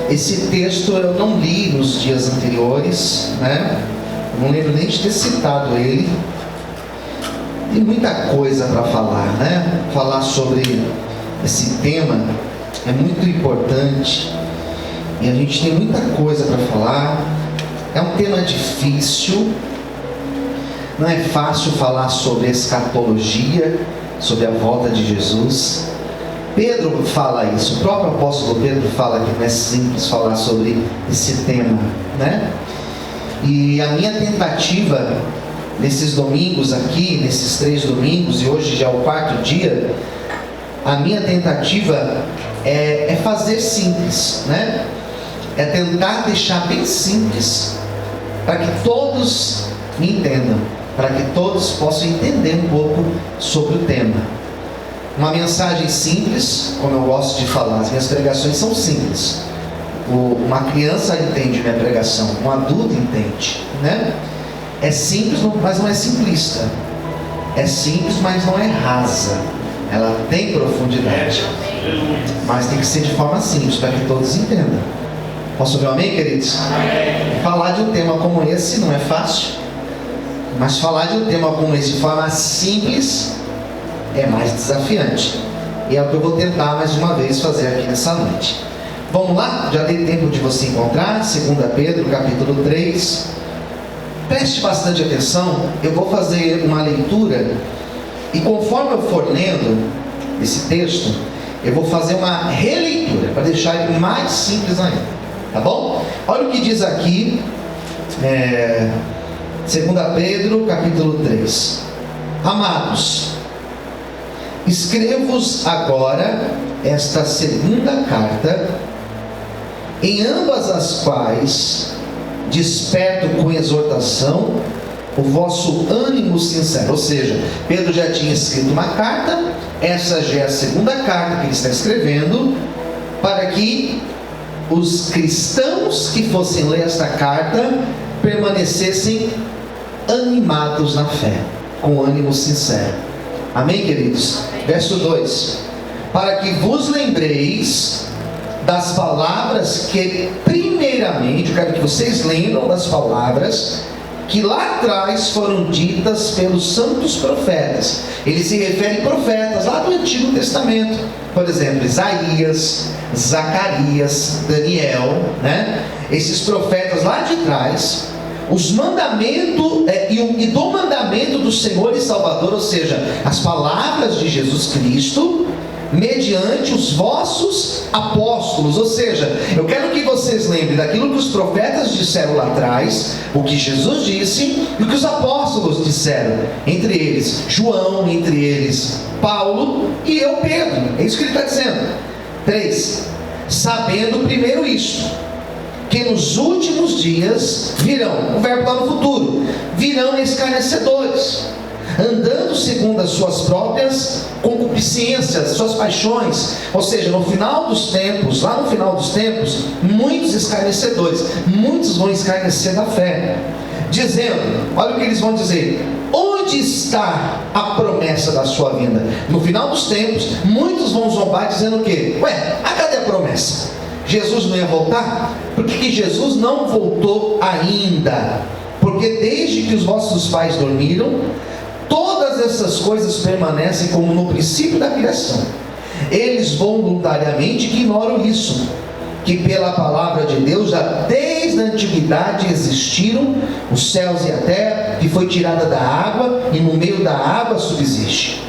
Esse texto eu não li nos dias anteriores, né? Não lembro nem de ter citado ele. Tem muita coisa para falar, né? Falar sobre esse tema é muito importante e a gente tem muita coisa para falar. É um tema difícil, não é fácil falar sobre escatologia, sobre a volta de Jesus. Pedro fala isso, o próprio apóstolo Pedro fala que não é simples falar sobre esse tema, né? E a minha tentativa nesses domingos aqui, nesses 3 domingos, e hoje já é o 4º dia, a minha tentativa é fazer simples, né? É tentar deixar bem simples, para que todos me entendam, para que todos possam entender um pouco sobre o tema. Uma mensagem simples, como eu gosto de falar, as minhas pregações são simples. Uma criança entende minha pregação, um adulto entende, né? É simples, mas não é simplista. É simples, mas não é rasa. Ela tem profundidade, mas tem que ser de forma simples, para que todos entendam. Posso ouvir um amém, queridos? Amém. Falar de um tema como esse não é fácil, mas falar de um tema como esse de forma simples é mais desafiante. E é o que eu vou tentar mais uma vez fazer aqui nessa noite. Vamos lá? Já dei tempo de você encontrar 2 Pedro, capítulo 3. Preste bastante atenção. Eu vou fazer uma leitura e conforme eu for lendo esse texto, eu vou fazer uma releitura para deixar ele mais simples ainda. Tá bom? Olha o que diz aqui 2 Pedro, capítulo 3. Amados, escrevo-vos agora esta segunda carta, em ambas as quais desperto com exortação o vosso ânimo sincero. Ou seja, Pedro já tinha escrito uma carta, essa já é a segunda carta que ele está escrevendo, para que os cristãos que fossem ler esta carta permanecessem animados na fé, com ânimo sincero. Amém, queridos? Verso 2: para que vos lembreis das palavras que primeiramente, eu quero que vocês lembram das palavras que lá atrás foram ditas pelos santos profetas. Ele se refere a profetas lá do Antigo Testamento, por exemplo, Isaías, Zacarias, Daniel, né? Esses profetas lá de trás, os mandamentos e do mandamento do Senhor e Salvador, ou seja, as palavras de Jesus Cristo, mediante os vossos apóstolos. Ou seja, eu quero que vocês lembrem daquilo que os profetas disseram lá atrás, o que Jesus disse e o que os apóstolos disseram, entre eles João, entre eles Paulo e eu, Pedro. É isso que ele está dizendo. 3. Sabendo primeiro isto, que nos últimos dias virão, o verbo está no futuro, virão escarnecedores, andando segundo as suas próprias concupiscências, suas paixões. Ou seja, no final dos tempos, lá no final dos tempos, muitos escarnecedores, muitos vão escarnecer da fé, dizendo, olha o que eles vão dizer: onde está a promessa da sua vinda? No final dos tempos, muitos vão zombar dizendo o quê? Cadê a promessa? Jesus não ia voltar? Por que Jesus não voltou ainda? Porque desde que os vossos pais dormiram, todas essas coisas permanecem como no princípio da criação. Eles voluntariamente ignoram isso, que pela palavra de Deus já desde a antiguidade existiram os céus e a terra, que foi tirada da água e no meio da água subsiste,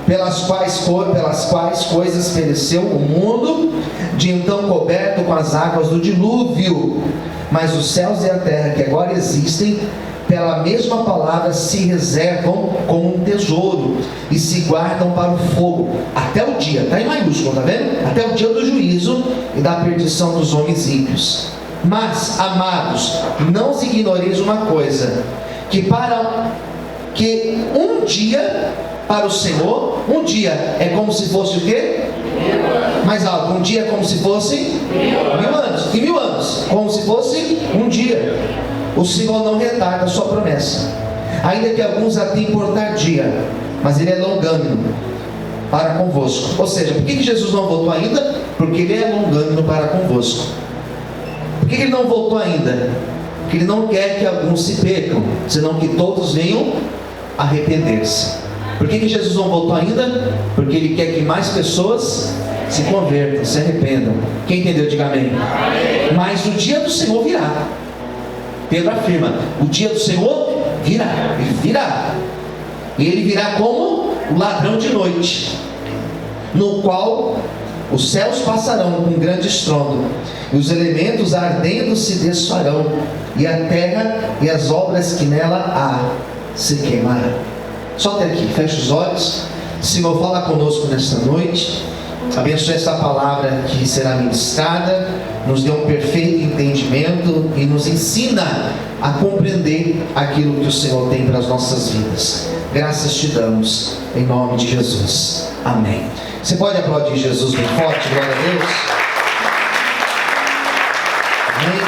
pelas quais coisas pereceu o mundo, de então coberto com as águas do dilúvio. Mas os céus e a terra que agora existem, pela mesma palavra se reservam como um tesouro e se guardam para o fogo, até o dia, está em maiúsculo, está vendo? Até o dia do juízo e da perdição dos homens ímpios. Mas, amados, não os ignoreis uma coisa, que um dia para o Senhor, um dia é como se fosse o quê? Mais alto. Um dia é como se fosse 1000 anos. E 1000 anos como se fosse um dia. O Senhor não retarda a sua promessa, ainda que alguns a tenham por tardia, mas Ele é longânimo para convosco. Ou seja, por que Jesus não voltou ainda? Porque Ele é longânimo para convosco. Por que Ele não voltou ainda? Porque Ele não quer que alguns se percam, senão que todos venham arrepender-se. Por que Jesus não voltou ainda? Porque Ele quer que mais pessoas se convertam, se arrependam. Quem entendeu, diga amém. Mas o dia do Senhor virá. Pedro afirma: o dia do Senhor virá. Ele virá. E Ele virá como o ladrão de noite, no qual os céus passarão com grande estrondo, e os elementos ardendo se desfarão, e a terra e as obras que nela há se queimarão. Só até aqui, fecha os olhos. Senhor, fala conosco nesta noite. Abençoe esta palavra que será ministrada, nos dê um perfeito entendimento e nos ensina a compreender aquilo que o Senhor tem para as nossas vidas. Graças te damos, em nome de Jesus. Amém. Você pode aplaudir Jesus bem forte? Glória a Deus. Amém.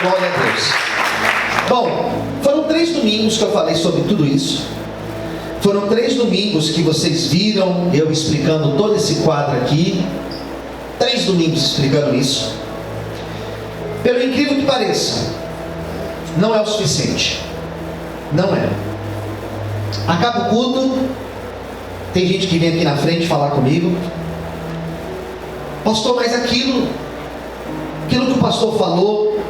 Glória a Deus. Bom, foram 3 domingos que eu falei sobre tudo isso. Foram 3 domingos que vocês viram eu explicando todo esse quadro aqui. 3 domingos explicando isso. Pelo incrível que pareça, não é o suficiente. Não é. Acaba o culto, tem gente que vem aqui na frente falar comigo: pastor, mas aquilo que o pastor falou,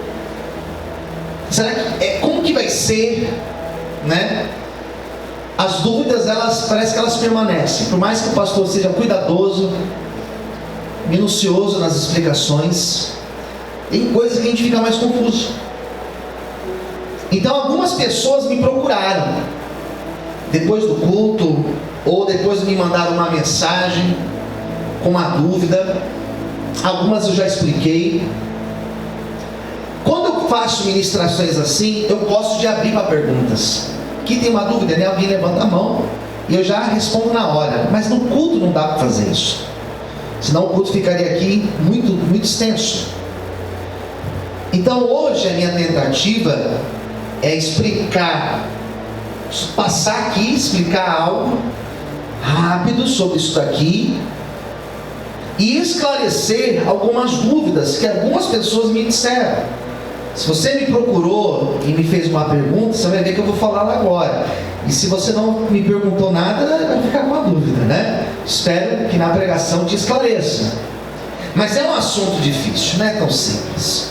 será que como que vai ser, né? As dúvidas, parece que elas permanecem. Por mais que o pastor seja cuidadoso, minucioso nas explicações, tem coisas que a gente fica mais confuso. Então algumas pessoas me procuraram depois do culto, ou depois me mandaram uma mensagem com uma dúvida. Algumas eu já expliquei. Quando eu faço ministrações assim, eu gosto de abrir para perguntas. Aqui tem uma dúvida, né? Alguém levanta a mão e eu já respondo na hora. Mas no culto não dá para fazer isso, senão o culto ficaria aqui muito, muito extenso. Então hoje a minha tentativa é explicar, passar aqui, explicar algo rápido sobre isso daqui e esclarecer algumas dúvidas que algumas pessoas me disseram. Se você me procurou e me fez uma pergunta, você vai ver que eu vou falar lá agora. E se você não me perguntou nada, vai ficar com a dúvida, né? Espero que na pregação te esclareça. Mas é um assunto difícil, não é tão simples.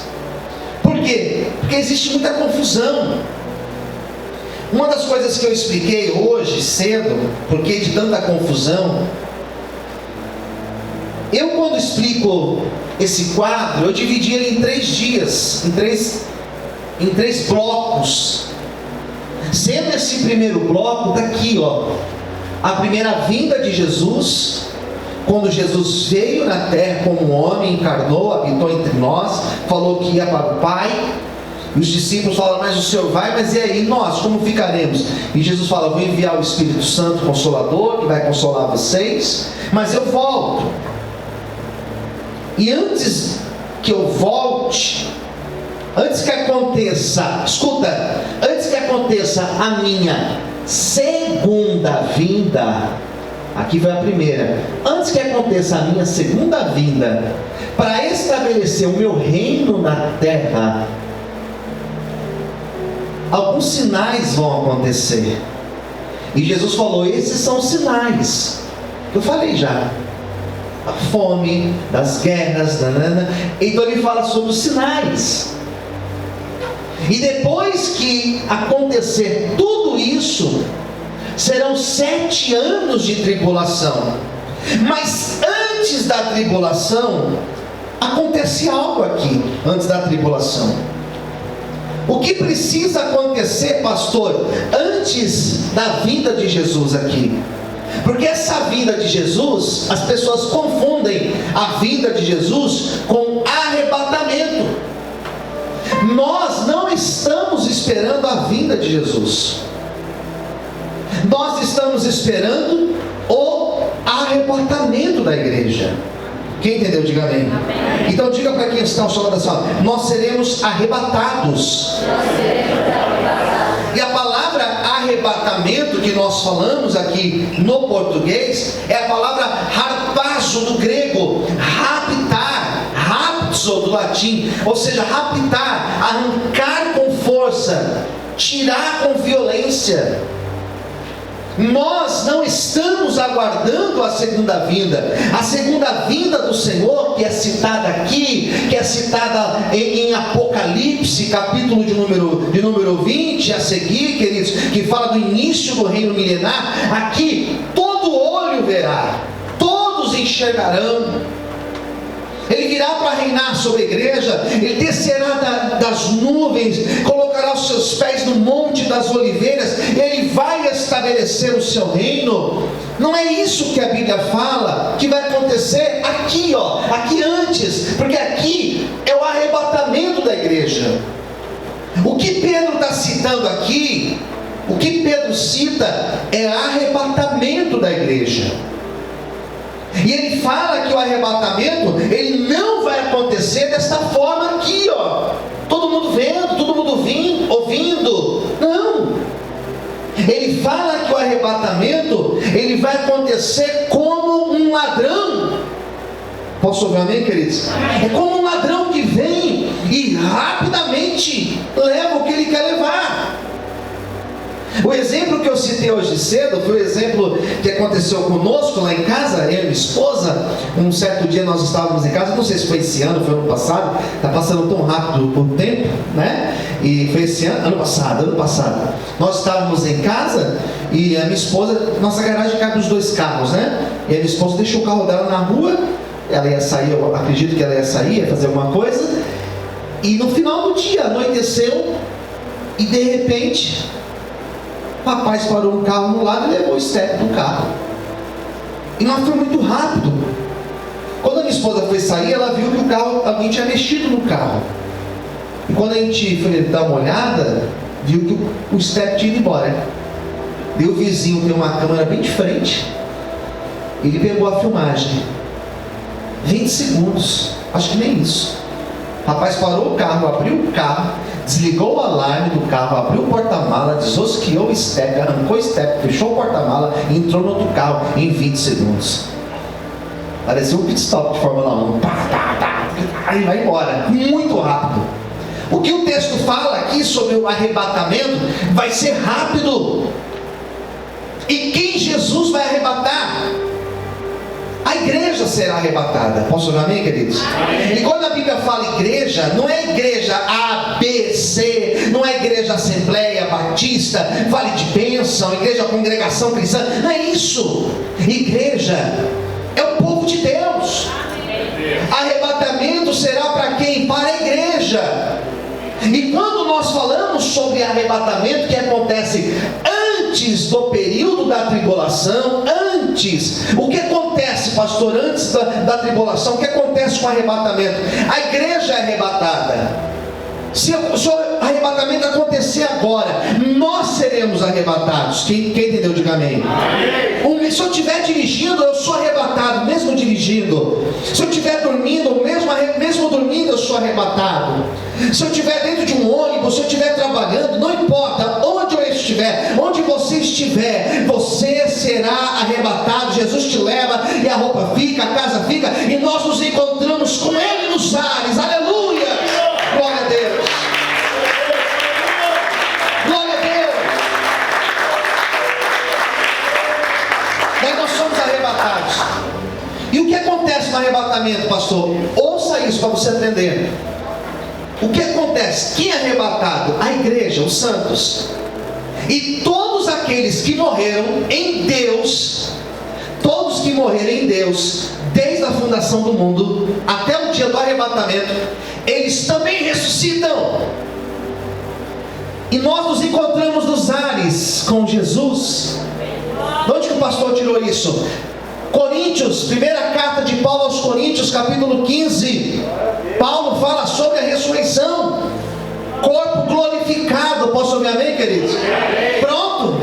Por quê? Porque existe muita confusão. Uma das coisas que eu expliquei hoje cedo, porque de tanta confusão, eu quando explico esse quadro, eu dividi ele em 3 dias, em três blocos. Sendo esse primeiro bloco daqui, a primeira vinda de Jesus, quando Jesus veio na terra como um homem, encarnou, habitou entre nós, falou que ia para o Pai. E os discípulos falaram: mas o Senhor vai, mas e aí nós, como ficaremos? E Jesus fala: vou enviar o Espírito Santo Consolador, que vai consolar vocês, mas eu volto. E antes que eu volte, antes que aconteça, escuta, antes que aconteça a minha segunda vinda, aqui vai a primeira, antes que aconteça a minha segunda vinda, para estabelecer o meu reino na terra, alguns sinais vão acontecer. E Jesus falou: esses são os sinais. Eu falei já. A fome, das guerras, então ele fala sobre os sinais. E depois que acontecer tudo isso, serão 7 anos de tribulação. Mas antes da tribulação, acontece algo aqui, antes da tribulação. O que precisa acontecer, pastor, antes da vinda de Jesus aqui? Porque essa vinda de Jesus, as pessoas confundem a vinda de Jesus com arrebatamento. Nós não estamos esperando a vinda de Jesus. Nós estamos esperando o arrebatamento da igreja. Quem entendeu, diga amém. Então diga para quem está ao seu lado assim: nós seremos arrebatados. E a palavra arrebatamento arrebatamento que nós falamos aqui no português é a palavra harpazo do grego, raptar, rapzo do latim, ou seja, raptar, arrancar com força, tirar com violência. Nós não estamos aguardando a segunda vinda. A segunda vinda do Senhor, que é citada aqui, que é citada em Apocalipse, capítulo de número 20, a seguir, queridos, que fala do início do reino milenar. Aqui, todo olho verá, todos enxergarão. Ele virá para reinar sobre a igreja. Ele descerá das nuvens, colocará os seus pés no monte das oliveiras. Ele vai estabelecer o seu reino. Não é isso que a Bíblia fala que vai acontecer aqui, aqui antes, porque aqui é o arrebatamento da igreja. O que Pedro está citando aqui, o que Pedro cita é arrebatamento da igreja. E ele fala que o arrebatamento, ele não vai acontecer desta forma aqui, todo mundo vendo, todo mundo ouvindo. Não. Ele fala que o arrebatamento, ele vai acontecer como um ladrão. Posso ouvir amém, queridos? É como um ladrão que vem e rapidamente leva o que ele quer levar. O exemplo que eu citei hoje cedo foi o exemplo que aconteceu conosco lá em casa, eu e minha esposa. Um certo dia nós estávamos em casa, não sei se foi esse ano, foi ano passado, está passando tão rápido o tempo, né? E foi esse ano passado. Nós estávamos em casa e a minha esposa, nossa garagem cabe os 2 carros, né? E a minha esposa deixou o carro dela na rua, ela ia sair, eu acredito que ela ia sair, ia fazer alguma coisa, e no final do dia anoiteceu e de repente o rapaz parou um carro no lado e levou o step do carro. E nós foi muito rápido. Quando a minha esposa foi sair, ela viu que o carro, alguém tinha mexido no carro. E quando a gente foi dar uma olhada, viu que o step tinha ido embora. E o vizinho tem uma câmera bem de frente. Ele pegou a filmagem. 20 segundos, acho que nem isso. O rapaz parou o carro, abriu o carro, desligou o alarme do carro, abriu o porta-mala, desosqueou o step, arrancou o step, fechou o porta-mala e entrou no outro carro em 20 segundos. Parecia um pit stop de Fórmula 1. Aí vai embora, muito rápido. O que o texto fala aqui sobre o arrebatamento vai ser rápido. E quem Jesus vai arrebatar? A igreja será arrebatada. Posso ouvir amém, queridos? Amém. E quando a Bíblia fala igreja, não é igreja A, B, C, não é igreja Assembleia Batista, Vale de Bênção, igreja Congregação Cristã, não é isso. Igreja é o povo de Deus. Arrebatamento será para quem? Para a igreja. E quando nós falamos sobre arrebatamento que acontece antes do período da tribulação, o que acontece, pastor, antes da tribulação? O que acontece com o arrebatamento? A igreja é arrebatada. Se o arrebatamento acontecer agora, nós seremos arrebatados. Quem entendeu, diga amém. Se eu estiver dirigindo, eu sou arrebatado, mesmo dirigindo. Se eu estiver dormindo, mesmo dormindo, eu sou arrebatado. Se eu estiver dentro de um ônibus, se eu estiver trabalhando, não importa onde eu estiver, onde você estiver, você será arrebatado. Jesus te leva e a roupa fica, a casa fica, e nós nos encontramos com Ele nos ares. Aleluia! Glória a Deus! Glória a Deus! Daí nós somos arrebatados. E o que acontece no arrebatamento, pastor? Ouça isso para você entender. O que acontece? Quem é arrebatado? A igreja, os santos. E todos aqueles que morreram em Deus, todos que morreram em Deus, desde a fundação do mundo até o dia do arrebatamento, eles também ressuscitam. E nós nos encontramos nos ares com Jesus. De onde que o pastor tirou isso? Coríntios, primeira carta de Paulo aos Coríntios, capítulo 15. Paulo fala sobre a ressurreição, corpo glorificado. Posso ouvir amém, queridos? Pronto.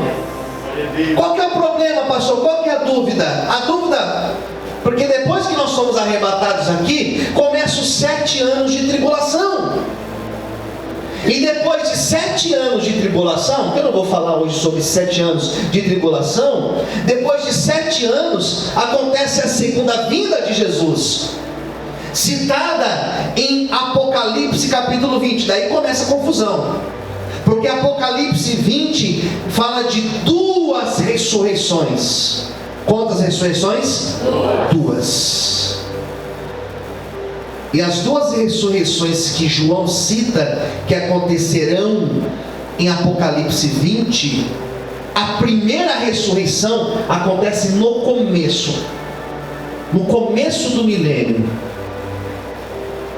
Qual que é o problema, pastor? Qual que é a dúvida? A dúvida, porque depois que nós somos arrebatados aqui, começam os 7 anos de tribulação. E depois de 7 anos de tribulação, que eu não vou falar hoje sobre 7 anos de tribulação, depois de 7 anos acontece a segunda vinda de Jesus, citada em Apocalipse capítulo 20. Daí começa a confusão, porque Apocalipse 20 fala de 2 ressurreições. Quantas ressurreições? 2. E as 2 ressurreições que João cita, que acontecerão em Apocalipse 20, a primeira ressurreição acontece no começo do milênio.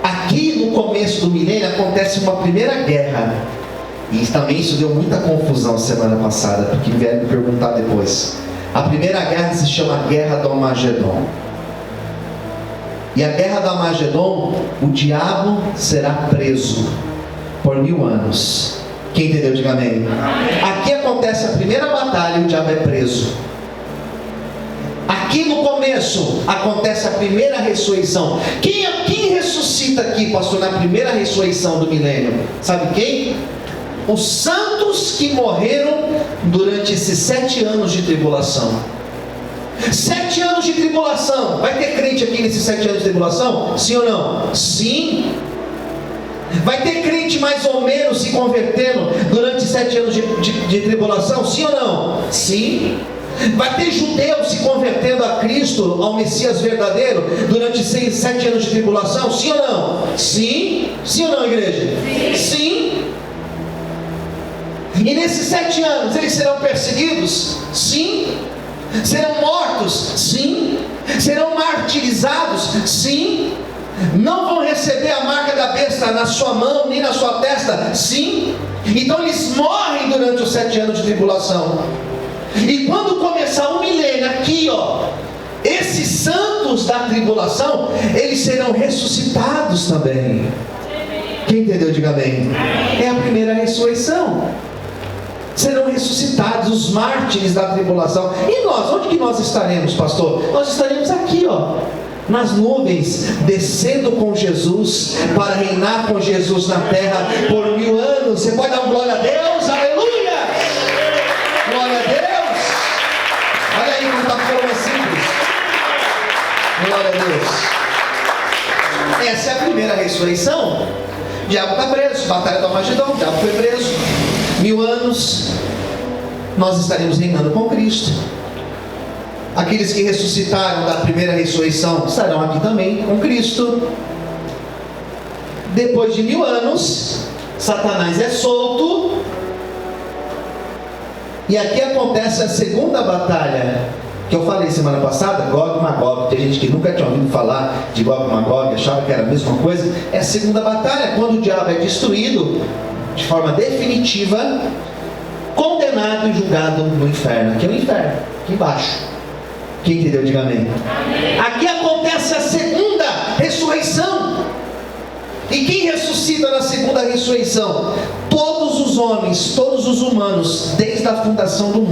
Aqui no começo do milênio acontece uma primeira guerra. E também isso deu muita confusão semana passada, porque vieram me perguntar depois. A primeira guerra se chama Guerra do Armagedon. E a Guerra do Armagedon, o diabo será preso por 1000 anos. Quem entendeu, diga amém. Aqui acontece a primeira batalha e o diabo é preso. Aqui no começo acontece a primeira ressurreição. Quem ressuscita aqui, pastor, na primeira ressurreição do milênio? Sabe quem? Os santos que morreram durante esses 7 anos de tribulação. 7 anos de tribulação. Vai ter crente aqui nesses 7 anos de tribulação? Sim ou não? Sim. Vai ter crente mais ou menos se convertendo durante 7 anos de tribulação? Sim ou não? Sim. Vai ter judeus se convertendo a Cristo, ao Messias verdadeiro, durante 7 anos de tribulação? Sim ou não? Sim. Sim ou não, igreja? Sim. E nesses 7 anos eles serão perseguidos? Sim. Serão mortos? Sim. Serão martirizados? Sim. Não vão receber a marca da besta na sua mão, nem na sua testa? Sim. Então eles morrem durante os 7 anos de tribulação. E quando começar o milênio aqui, esses santos da tribulação, eles serão ressuscitados também. Quem entendeu, diga amém. É a primeira ressurreição. Serão ressuscitados os mártires da tribulação. E nós, onde que nós estaremos, pastor? Nós estaremos aqui, nas nuvens, descendo com Jesus, para reinar com Jesus na terra por 1000 anos. Você pode dar uma glória a Deus? Aleluia! Glória a Deus! Olha aí como está ficando mais simples. Glória a Deus. Essa é a primeira ressurreição. O diabo está preso, batalha do Armagedon, o diabo foi preso. 1000 anos, nós estaremos reinando com Cristo. Aqueles que ressuscitaram da primeira ressurreição estarão aqui também com Cristo. Depois de 1000 anos, Satanás é solto. E aqui acontece a segunda batalha, que eu falei semana passada, Gog e Magog. Tem gente que nunca tinha ouvido falar de Gog e Magog, achava que era a mesma coisa. É a segunda batalha, quando o diabo é destruído de forma definitiva, condenado e julgado no inferno. Aqui é o inferno, aqui embaixo. Quem entendeu, diga amém. Aqui acontece a segunda ressurreição. E quem ressuscita na segunda ressurreição? Todos os homens, todos os humanos, desde a fundação do mundo.